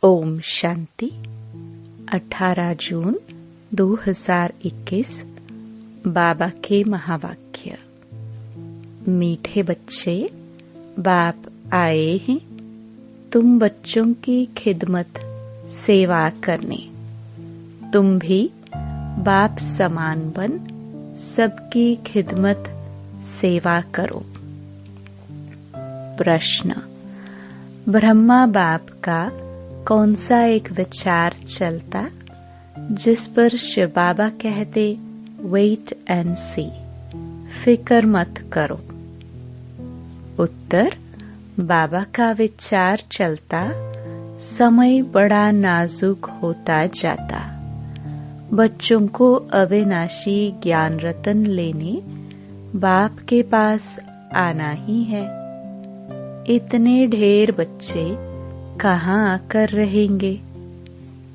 ओम शांति। 18 जून 2021। बाबा के महावाक्य। मीठे बच्चे, बाप आए हैं तुम बच्चों की खिदमत सेवा करने। तुम भी बाप समान बन सबकी खिदमत सेवा करो। प्रश्न। ब्रह्मा बाप का कौन सा एक विचार चलता जिस पर शिव बाबा कहते वेट एंड सी, फिक्र मत करो। उत्तर। बाबा का विचार चलता समय बड़ा नाजुक होता जाता। बच्चों को अविनाशी ज्ञान रतन लेने बाप के पास आना ही है। इतने ढेर बच्चे कहाँ आकर रहेंगे?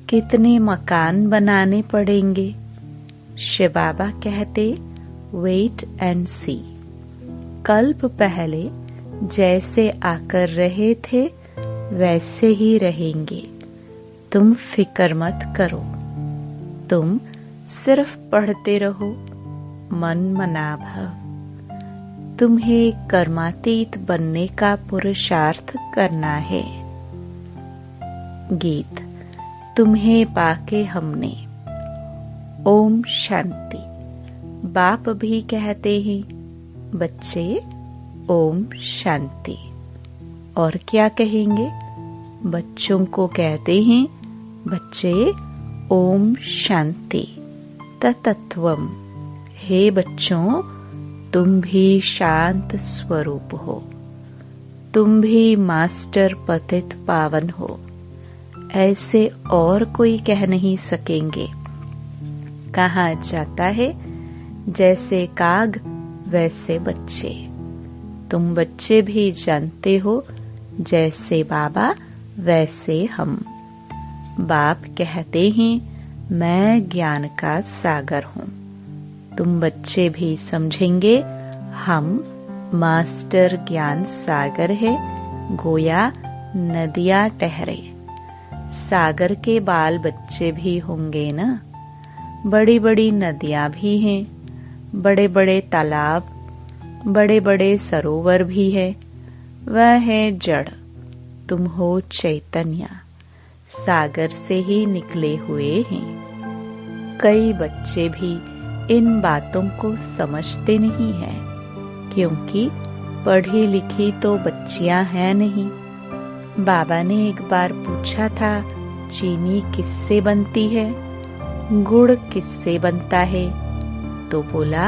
कितने मकान बनाने पड़ेंगे? शिव बाबा कहते वेट एंड सी। कल्प पहले जैसे आकर रहे थे वैसे ही रहेंगे। तुम फिक्र मत करो। तुम सिर्फ पढ़ते रहो, मन मना भव। तुम्हें कर्मातीत बनने का पुरुषार्थ करना है। गीत। तुम्हें पाके हमने। ओम शांति। बाप भी कहते हैं बच्चे ओम शांति। और क्या कहेंगे? बच्चों को कहते हैं बच्चे ओम शांति तत्त्वम। हे बच्चों, तुम भी शांत स्वरूप हो। तुम भी मास्टर पतित पावन हो। ऐसे और कोई कह नहीं सकेंगे। कहा जाता है जैसे काग वैसे बच्चे। तुम बच्चे भी जानते हो जैसे बाबा वैसे हम। बाप कहते हैं मैं ज्ञान का सागर हूँ। तुम बच्चे भी समझेंगे हम मास्टर ज्ञान सागर है, गोया नदियाँ ठहरे। सागर के बाल बच्चे भी होंगे ना। बड़ी बड़ी नदियाँ भी हैं, बड़े बड़े तालाब, बड़े बड़े सरोवर भी है। वह है जड़, तुम हो चैतन्य, सागर से ही निकले हुए हैं। कई बच्चे भी इन बातों को समझते नहीं हैं, क्योंकि पढ़ी लिखी तो बच्चियां हैं नहीं। बाबा ने एक बार पूछा था चीनी किससे बनती है, गुड़ किससे बनता है? तो बोला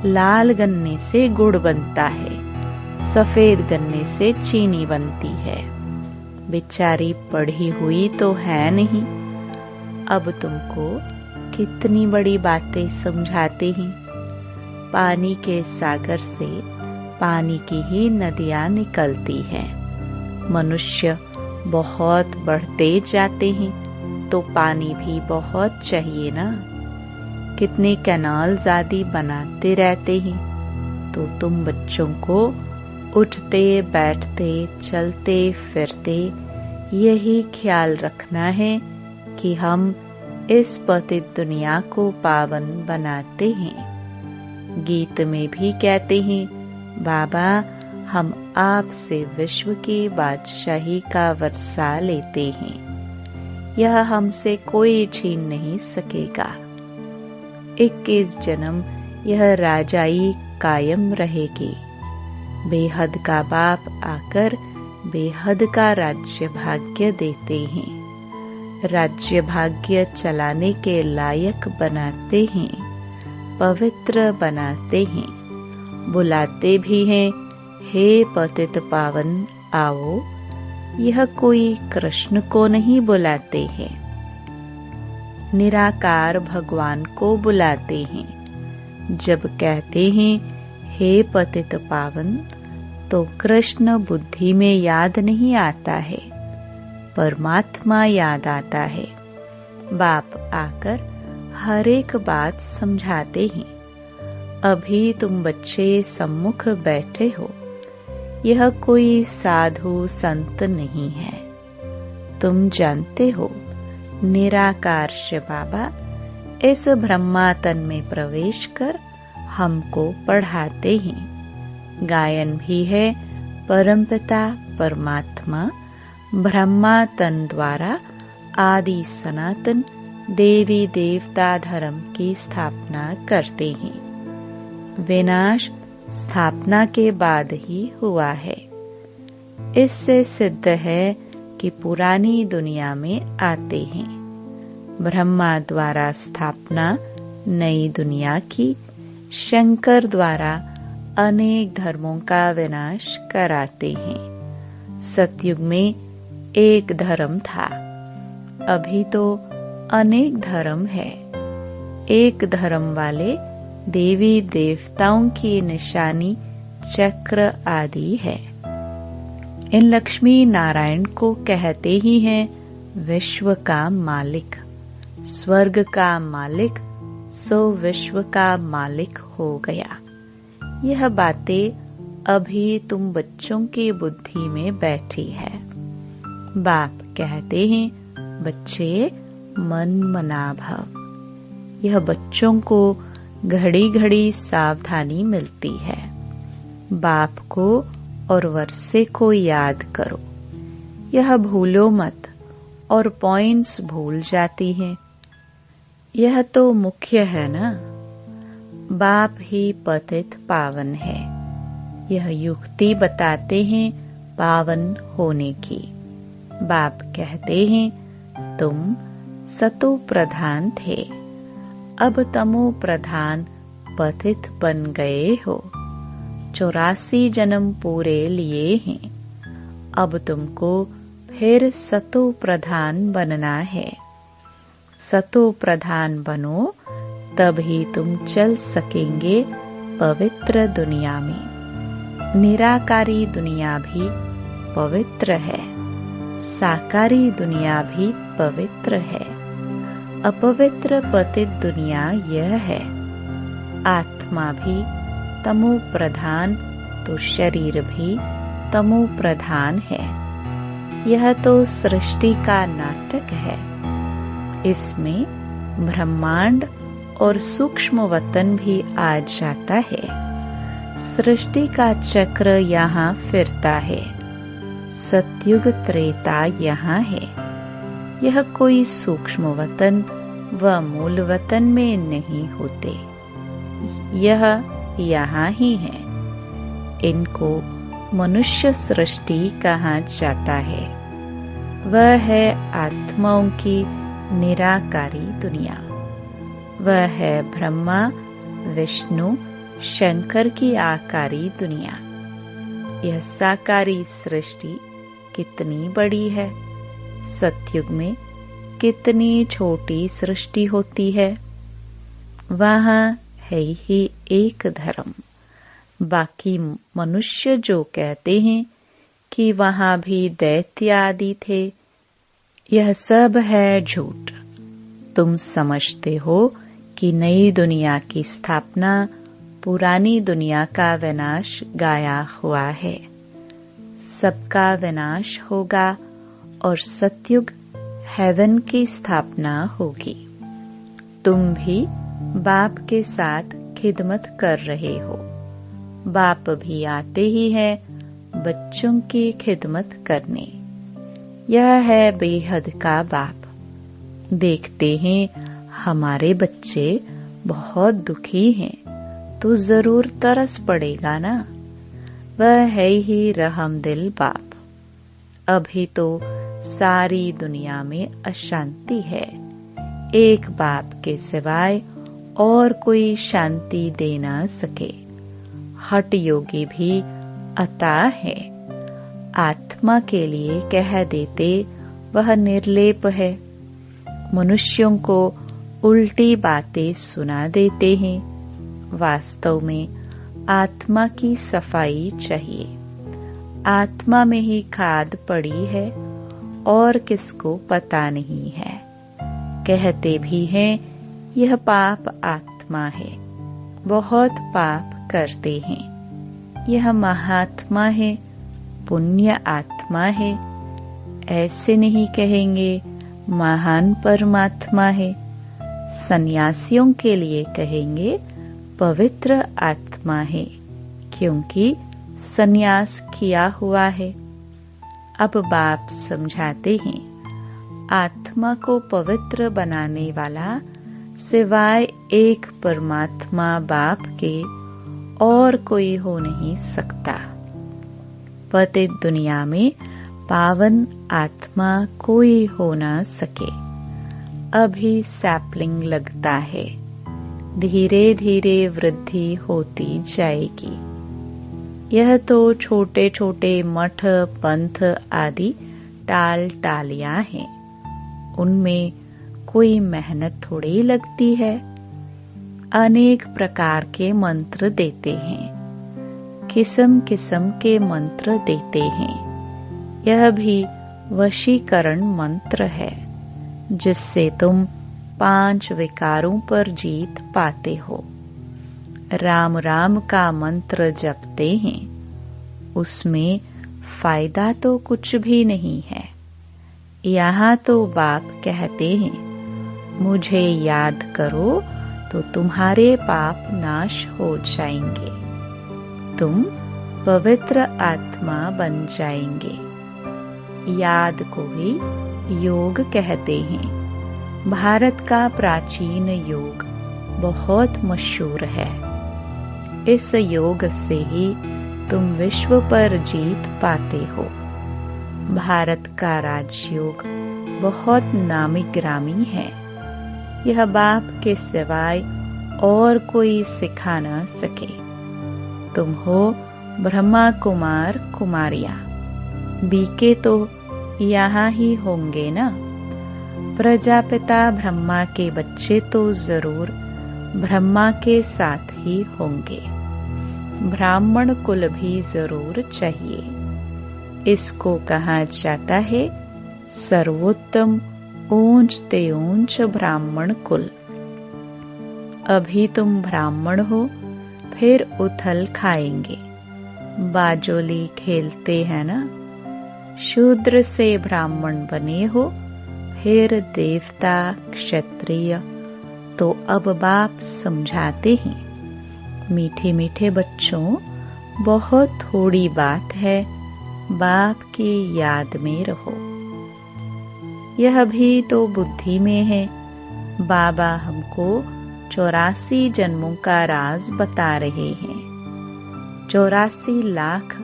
लाल गन्ने से गुड़ बनता है, सफेद गन्ने से चीनी बनती है। बेचारी पढ़ी हुई तो है नहीं। अब तुमको कितनी बड़ी बातें समझाते हैं। पानी के सागर से पानी की ही नदियाँ निकलती हैं। मनुष्य बहुत बढ़ते जाते हैं तो पानी भी बहुत चाहिए ना। कितने कैनाल्स आदि बनाते रहते हैं। तो तुम बच्चों को उठते बैठते चलते फिरते यही ख्याल रखना है कि हम इस पतित दुनिया को पावन बनाते हैं। गीत में भी कहते हैं बाबा हम आपसे विश्व की बादशाही का वर्षा लेते हैं। यह हमसे कोई छीन नहीं सकेगा। 21 जन्म यह राजाई कायम रहेगी। बेहद का बाप आकर बेहद का राज्य भाग्य देते हैं। राज्य भाग्य चलाने के लायक बनाते हैं, पवित्र बनाते हैं। बुलाते भी हैं हे पतित पावन आओ। यह कोई कृष्ण को नहीं बुलाते हैं, निराकार भगवान को बुलाते हैं। जब कहते हैं हे पतित पावन तो कृष्ण बुद्धि में याद नहीं आता है, परमात्मा याद आता है। बाप आकर हर एक बात समझाते हैं। अभी तुम बच्चे सम्मुख बैठे हो, यह कोई साधु संत नहीं है। तुम जानते हो निराकार शिव बाबा इस ब्रह्मातन में प्रवेश कर हमको पढ़ाते हैं। गायन भी है परमपिता परमात्मा ब्रह्मातन द्वारा आदि सनातन देवी देवता धर्म की स्थापना करते हैं। विनाश स्थापना के बाद ही हुआ है। इससे सिद्ध है कि पुरानी दुनिया में आते हैं। ब्रह्मा द्वारा स्थापना नई दुनिया की, शंकर द्वारा अनेक धर्मों का विनाश कराते हैं। सतयुग में एक धर्म था, अभी तो अनेक धर्म है। एक धर्म वाले देवी देवताओं की निशानी चक्र आदि है। इन लक्ष्मी नारायण को कहते ही हैं विश्व का मालिक। स्वर्ग का मालिक सो विश्व का मालिक हो गया। यह बातें अभी तुम बच्चों की बुद्धि में बैठी है। बाप कहते हैं बच्चे मन मना भव। यह बच्चों को घड़ी घड़ी सावधानी मिलती है। बाप को और वर्षे को याद करो, यह भूलो मत और पॉइंट्स भूल जाती हैं। यह तो मुख्य है ना। बाप ही पतित पावन है। यह युक्ति बताते हैं पावन होने की। बाप कहते हैं तुम सतो प्रधान थे, अब तमो प्रधान पतित बन गए हो। 84 जन्म पूरे लिए हैं, अब तुमको फिर सतो प्रधान बनना है। सतो प्रधान बनो तभी तुम चल सकेंगे पवित्र दुनिया में। निराकारी दुनिया भी पवित्र है, साकारी दुनिया भी पवित्र है। अपवित्र पतित दुनिया यह है। आत्मा भी तमो प्रधान तो शरीर भी तमो प्रधान है। यह तो सृष्टि का नाटक है। इसमें ब्रह्मांड और सूक्ष्म वतन भी आ जाता है। सृष्टि का चक्र यहाँ फिरता है। सतयुग त्रेता यहाँ है। यह कोई सूक्ष्म वतन व मूल वतन में नहीं होते, यह यहाँ ही है। इनको मनुष्य सृष्टि कहा जाता है। वह है आत्माओं की निराकारी दुनिया। वह है ब्रह्मा विष्णु शंकर की आकारी दुनिया। यह साकारी सृष्टि कितनी बड़ी है। सतयुग में कितनी छोटी सृष्टि होती है। वहाँ है ही एक धर्म। बाकी मनुष्य जो कहते हैं कि वहाँ भी दैत्य आदि थे, यह सब है झूठ। तुम समझते हो कि नई दुनिया की स्थापना पुरानी दुनिया का विनाश गाया हुआ है। सबका विनाश होगा और सतयुग हेवन की स्थापना होगी। तुम भी बाप के साथ खिदमत कर रहे हो। बाप भी आते ही है बच्चों की खिदमत करने। यह है बेहद का बाप। देखते हैं हमारे बच्चे बहुत दुखी हैं तो जरूर तरस पड़ेगा ना। वह है ही रहम दिल बाप। अभी तो सारी दुनिया में अशांति है। एक बाप के सिवाय और कोई शांति दे ना सके। हठ योगी भी अता है। आत्मा के लिए कह देते वह निर्लेप है। मनुष्यों को उल्टी बातें सुना देते हैं। वास्तव में आत्मा की सफाई चाहिए। आत्मा में ही खाद पड़ी है और किसको पता नहीं है। कहते भी हैं यह पाप आत्मा है, बहुत पाप करते हैं। यह महात्मा है, पुण्य आत्मा है। ऐसे नहीं कहेंगे महान परमात्मा है। सन्यासियों के लिए कहेंगे पवित्र आत्मा है, क्योंकि सन्यास किया हुआ है। अब बाप समझाते हैं, आत्मा को पवित्र बनाने वाला सिवाय एक परमात्मा बाप के और कोई हो नहीं सकता। पतित दुनिया में पावन आत्मा कोई हो ना सके। अभी सैपलिंग लगता है, धीरे धीरे वृद्धि होती जाएगी। यह तो छोटे छोटे मठ पंथ आदि टाल टालियां हैं, उनमें कोई मेहनत थोड़ी लगती है। अनेक प्रकार के मंत्र देते हैं, किस्म किस्म के मंत्र देते हैं। यह भी वशीकरण मंत्र है, जिससे तुम 5 विकारों पर जीत पाते हो। राम राम का मंत्र जपते हैं, उसमें फायदा तो कुछ भी नहीं है। यहाँ तो बाप कहते हैं, मुझे याद करो तो तुम्हारे पाप नाश हो जाएंगे, तुम पवित्र आत्मा बन जाएंगे। याद को ही योग कहते हैं। भारत का प्राचीन योग बहुत मशहूर है। इस योग से ही तुम विश्व पर जीत पाते हो। भारत का राजयोग बहुत नामी ग्रामी है। यह बाप के सिवाय और कोई सिखा न सके। तुम हो ब्रह्मा कुमार कुमारियां। बीके तो यहाँ ही होंगे ना। प्रजापिता ब्रह्मा के बच्चे तो जरूर ब्रह्मा के साथ ही होंगे। ब्राह्मण कुल भी जरूर चाहिए। इसको कहा जाता है सर्वोत्तम ऊंचते ऊंच ब्राह्मण कुल। अभी तुम ब्राह्मण हो, फिर उथल खाएंगे। बाजोली खेलते हैं ना। शूद्र से ब्राह्मण बने हो, फिर देवता क्षत्रिय। तो अब बाप समझाते हैं, मीठे मीठे बच्चों, बहुत थोड़ी बात है, बाप की याद में रहो। यह भी तो बुद्धि में है। बाबा हमको 84 जन्मों का राज बता रहे हैं। 84 लाख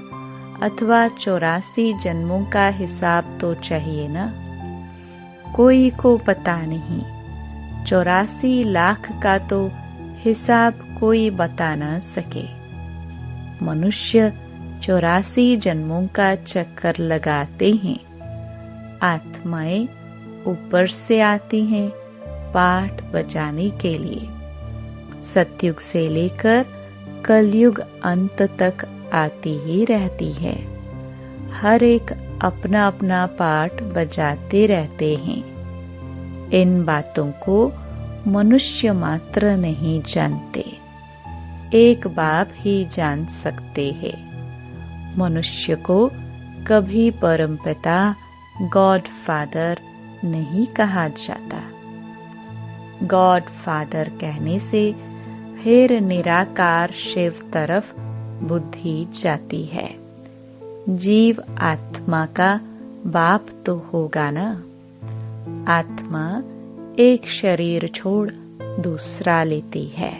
अथवा 84 जन्मों का हिसाब तो चाहिए ना। कोई को पता नहीं। 84 लाख का तो हिसाब कोई बता न सके। मनुष्य 84 जन्मों का चक्कर लगाते हैं। आत्माएं ऊपर से आती हैं पाठ बजाने के लिए। सतयुग से लेकर कलयुग अंत तक आती ही रहती है। हर एक अपना अपना पाठ बजाते रहते हैं। इन बातों को मनुष्य मात्र नहीं जानते, एक बाप ही जान सकते हैं। मनुष्य को कभी परमपिता गॉड फादर नहीं कहा जाता। गॉड फादर कहने से फिर निराकार शिव तरफ बुद्धि जाती है। जीव आत्मा का बाप तो होगा ना। आत्मा एक शरीर छोड़ दूसरा लेती है।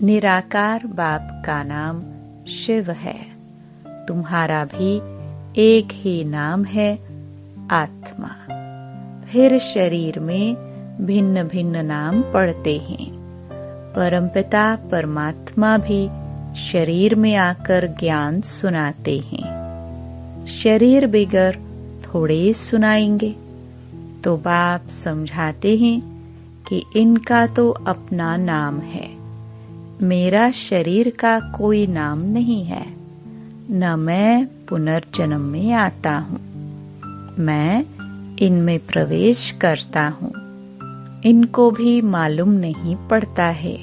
निराकार बाप का नाम शिव है। तुम्हारा भी एक ही नाम है, आत्मा। फिर शरीर में भिन्न भिन्न नाम पड़ते हैं। परमपिता परमात्मा भी शरीर में आकर ज्ञान सुनाते हैं। शरीर बिगर थोड़े सुनाएंगे। तो बाप समझाते हैं कि इनका तो अपना नाम है। मेरा शरीर का कोई नाम नहीं है। न मैं पुनर्जन्म में आता हूँ, मैं इनमें प्रवेश करता हूँ। इनको भी मालूम नहीं पड़ता है,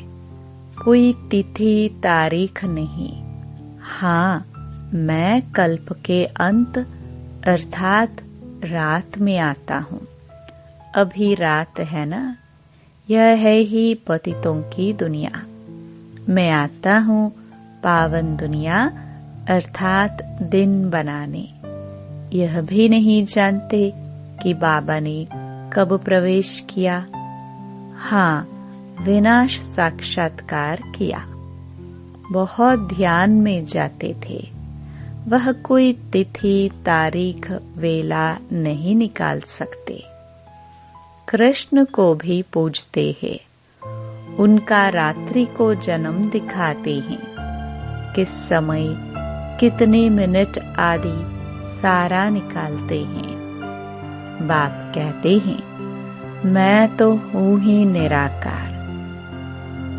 कोई तिथि तारीख नहीं। हाँ, मैं कल्प के अंत अर्थात रात में आता हूँ। अभी रात है ना, यह है ही पतितों की दुनिया। मैं आता हूँ पावन दुनिया अर्थात दिन बनाने। यह भी नहीं जानते कि बाबा ने कब प्रवेश किया। हाँ, विनाश साक्षात्कार किया। बहुत ध्यान में जाते थे। वह कोई तिथि तारीख वेला नहीं निकाल सकते। कृष्ण को भी पूजते हैं। उनका रात्रि को जन्म दिखाते हैं। किस समय कितने मिनट आदि सारा निकालते हैं। बाप कहते हैं, मैं तो हूँ ही निराकार।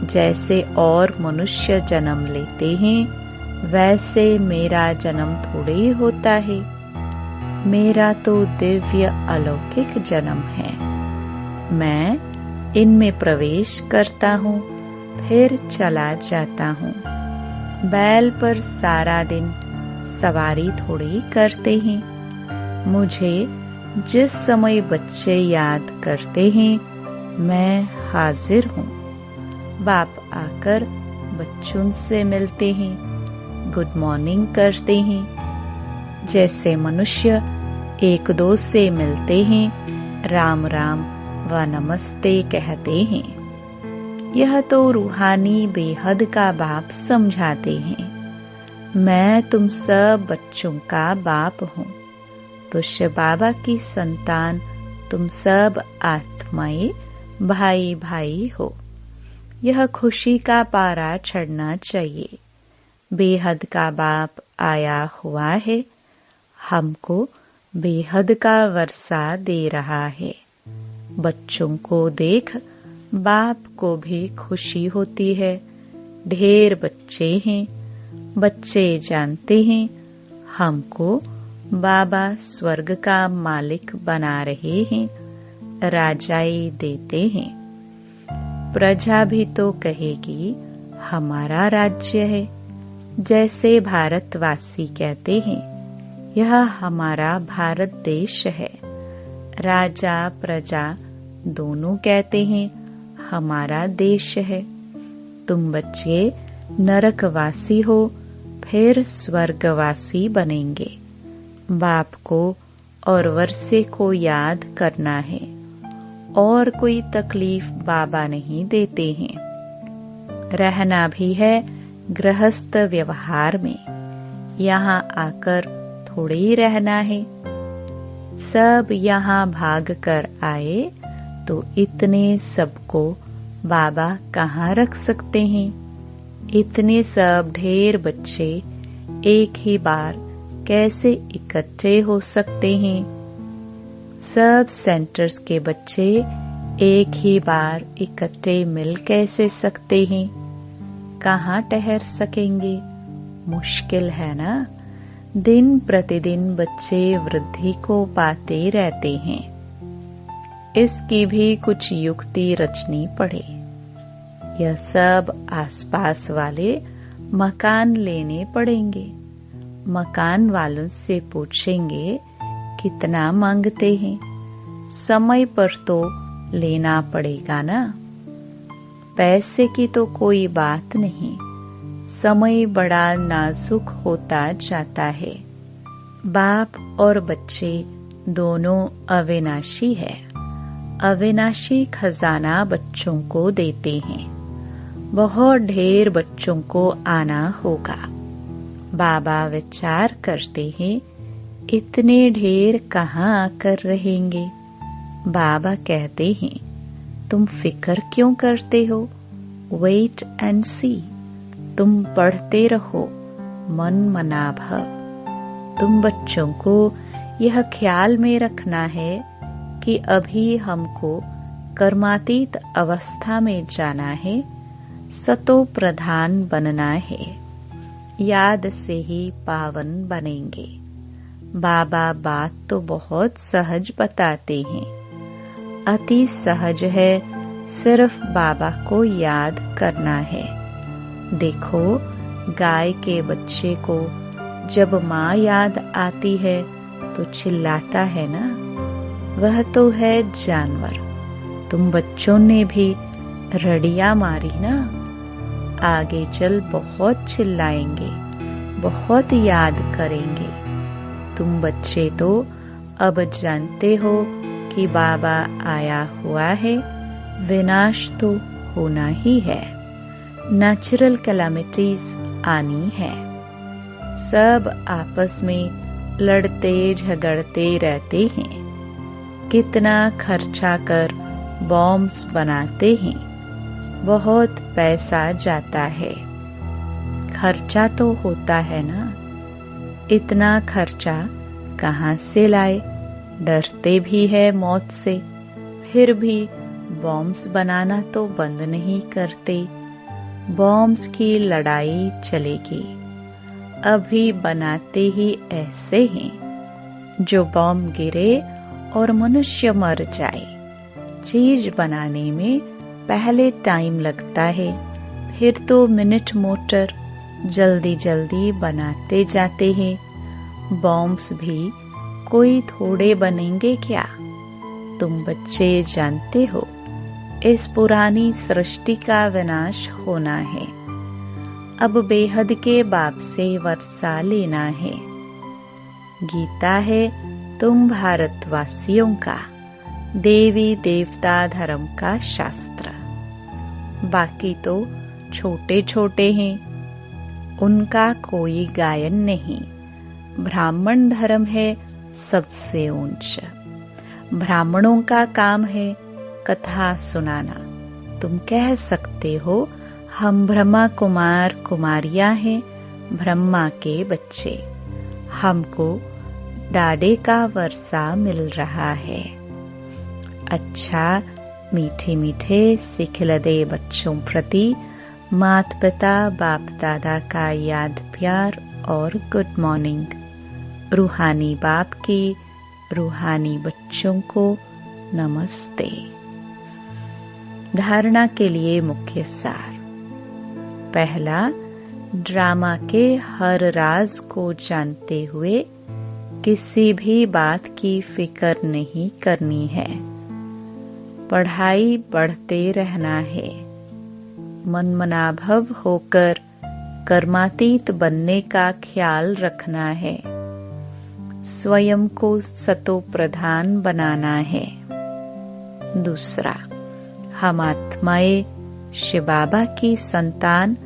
जैसे और मनुष्य जन्म लेते हैं, वैसे मेरा जन्म थोड़ी होता है। मेरा तो दिव्य अलौकिक जन्म है। मैं इनमें प्रवेश करता हूँ, फिर चला जाता हूँ। बैल पर सारा दिन सवारी थोड़ी करते हैं। मुझे जिस समय बच्चे याद करते हैं, मैं हाजिर हूँ। बाप आकर बच्चों से मिलते हैं, गुड मॉर्निंग करते हैं। जैसे मनुष्य एक दो से मिलते हैं, राम राम व नमस्ते कहते हैं। यह तो रूहानी बेहद का बाप समझाते हैं। मैं तुम सब बच्चों का बाप हूँ। तो शिव बाबा की संतान तुम सब आत्माएं भाई भाई हो। यह खुशी का पारा चढ़ना चाहिए। बेहद का बाप आया हुआ है, हमको बेहद का वर्षा दे रहा है। बच्चों को देख बाप को भी खुशी होती है। ढेर बच्चे हैं। बच्चे जानते हैं हमको बाबा स्वर्ग का मालिक बना रहे हैं, राजाई देते हैं। प्रजा भी तो कहेगी हमारा राज्य है। जैसे भारतवासी कहते हैं, यह हमारा भारत देश है। राजा प्रजा दोनों कहते हैं हमारा देश है। तुम बच्चे नरकवासी हो, फिर स्वर्गवासी बनेंगे। बाप को और वर्षे को याद करना है, और कोई तकलीफ बाबा नहीं देते हैं। रहना भी है गृहस्थ व्यवहार में। यहाँ आकर थोड़े ही रहना है। सब यहाँ भाग कर आए तो इतने सबको बाबा कहाँ रख सकते हैं। इतने सब ढेर बच्चे एक ही बार कैसे इकट्ठे हो सकते हैं। सब सेंटर्स के बच्चे एक ही बार इकट्ठे मिल कैसे सकते हैं। कहाँ ठहर सकेंगे, मुश्किल है ना। दिन प्रतिदिन बच्चे वृद्धि को पाते रहते हैं। इसकी भी कुछ युक्ति रचनी पड़े। यह सब आसपास वाले मकान लेने पड़ेंगे। मकान वालों से पूछेंगे कितना मांगते हैं। समय पर तो लेना पड़ेगा ना। पैसे की तो कोई बात नहीं। समय बड़ा नाजुक होता जाता है। बाप और बच्चे दोनों अविनाशी है। अविनाशी खजाना बच्चों को देते हैं। बहुत ढेर बच्चों को आना होगा। बाबा विचार करते हैं, इतने ढेर कहाँ आकर रहेंगे। बाबा कहते हैं, तुम फिक्र क्यों करते हो, वेट एंड सी। तुम पढ़ते रहो, मन मना भव। तुम बच्चों को यह ख्याल में रखना है कि अभी हमको कर्मातीत अवस्था में जाना है, सतो प्रधान बनना है। याद से ही पावन बनेंगे। बाबा बात तो बहुत सहज बताते हैं। अति सहज है, सिर्फ बाबा को याद करना है। देखो, गाय के बच्चे को जब माँ याद आती है तो चिल्लाता है ना, वह तो है जानवर। तुम बच्चों ने भी रड़ियां मारी ना, आगे चल बहुत चिल्लाएंगे, बहुत याद करेंगे। तुम बच्चे तो अब जानते हो कि बाबा आया हुआ है, विनाश तो होना ही है, नेचुरल कैलामिटीज आनी है। सब आपस में लड़ते झगड़ते रहते हैं, कितना खर्चा कर बॉम्ब्स बनाते हैं, बहुत पैसा जाता है। खर्चा तो होता है ना, इतना खर्चा कहाँ से लाए? डरते भी है मौत से, फिर भी बॉम्ब्स बनाना तो बंद नहीं करते। बॉम्ब्स की लड़ाई चलेगी, अभी बनाते ही ऐसे हैं जो बॉम्ब गिरे और मनुष्य मर जाए। चीज बनाने में पहले टाइम लगता है, फिर तो मिनट मोटर जल्दी जल्दी बनाते जाते हैं। बॉम्ब्स भी कोई थोड़े बनेंगे क्या? तुम बच्चे जानते हो इस पुरानी सृष्टि का विनाश होना है। अब बेहद के बाप से वर्षा लेना है। गीता है तुम भारतवासियों का देवी देवता धर्म का शास्त्र। बाकी तो छोटे छोटे हैं, उनका कोई गायन नहीं। ब्राह्मण धर्म है सबसे ऊंच। ब्राह्मणों का काम है कथा सुनाना। तुम कह सकते हो हम ब्रह्मा कुमार कुमारियां हैं, ब्रह्मा के बच्चे। हमको डाडे का वर्षा मिल रहा है। अच्छा, मीठे मीठे सिखलदे बच्चों प्रति माता पिता बाप दादा का याद प्यार और गुड मॉर्निंग। रूहानी बाप की रूहानी बच्चों को नमस्ते। धारणा के लिए मुख्य सार। पहला, ड्रामा के हर राज को जानते हुए किसी भी बात की फिक्र नहीं करनी है। पढ़ाई बढ़ते रहना है। मनमनाभव होकर कर्मातीत बनने का ख्याल रखना है। स्वयं को सतो प्रधान बनाना है। दूसरा, हम आत्माएं शिव बाबा की संतान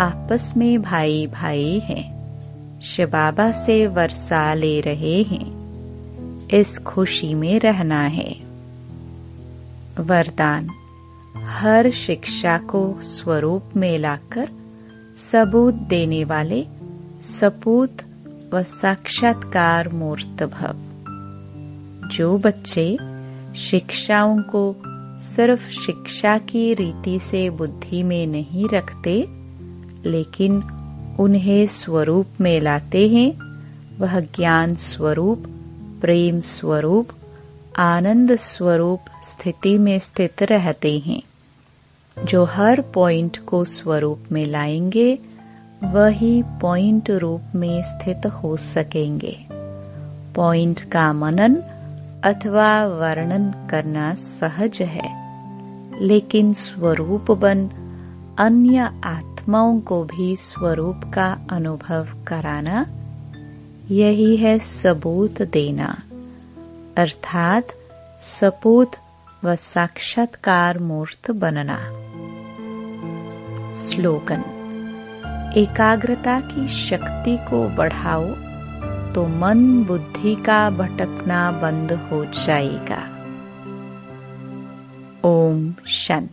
आपस में भाई भाई हैं। शिव बाबा से वर्षा ले रहे हैं, इस खुशी में रहना है। वरदान, हर शिक्षा को स्वरूप में लाकर सबूत देने वाले सपूत व साक्षात्कार मूर्त भव। जो बच्चे शिक्षाओं को सिर्फ शिक्षा की रीति से बुद्धि में नहीं रखते, लेकिन उन्हें स्वरूप में लाते हैं, वह ज्ञान स्वरूप, प्रेम स्वरूप, आनंद स्वरूप स्थिति में स्थित रहते हैं। जो हर पॉइंट को स्वरूप में लाएंगे, वही पॉइंट रूप में स्थित हो सकेंगे। पॉइंट का मनन अथवा वर्णन करना सहज है, लेकिन स्वरूप बन अन्य आत्माओं को भी स्वरूप का अनुभव कराना, यही है सबूत देना, अर्थात सपूत व साक्षात्कार मूर्त बनना। स्लोगन, एकाग्रता की शक्ति को बढ़ाओ तो मन बुद्धि का भटकना बंद हो जाएगा। ओम शांति।